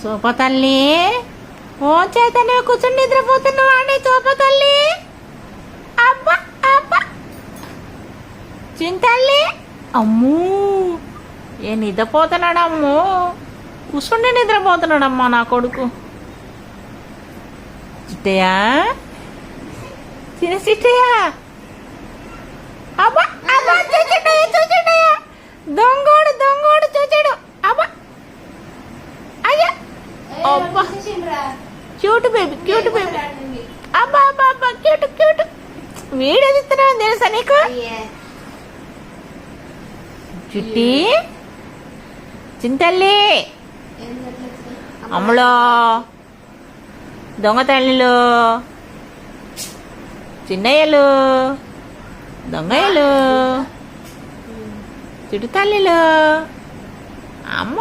సోప తల్లి, ఓ చైతన్య కూర్చుని నిద్రపోతున్నావా అండి సోప తల్లి? అబ్బా అబ్బా చింతల్లి, అమ్మూ ఏ నిద్రపోతున్నాడమ్మో, కూర్చుండి నిద్రపోతున్నాడమ్మా నా కొడుకు. చిట్టయ్యా, చిన్న చిట్టయ్యా, అబ్బా అబ్బా చూచుండయ్యా చూచుండయ్యా, దొంగోడు దొంగోడు చూచాడు. అబ్బా అయ్యా, అబ్బా క్యూట్ బేబీ క్యూట్ బేబీ, అబ్బా అబ్బా అబ్బా క్యూట్ క్యూట్. వీడియో తీస్తున్నావు తెలుసా నీకు? చిట్టి, చింతల్లి, అమ్మలో దొంగ తల్లిలు, చిన్నయ్యలు, దొంగయ్యలు, చిటు తల్లిలు, అమ్మ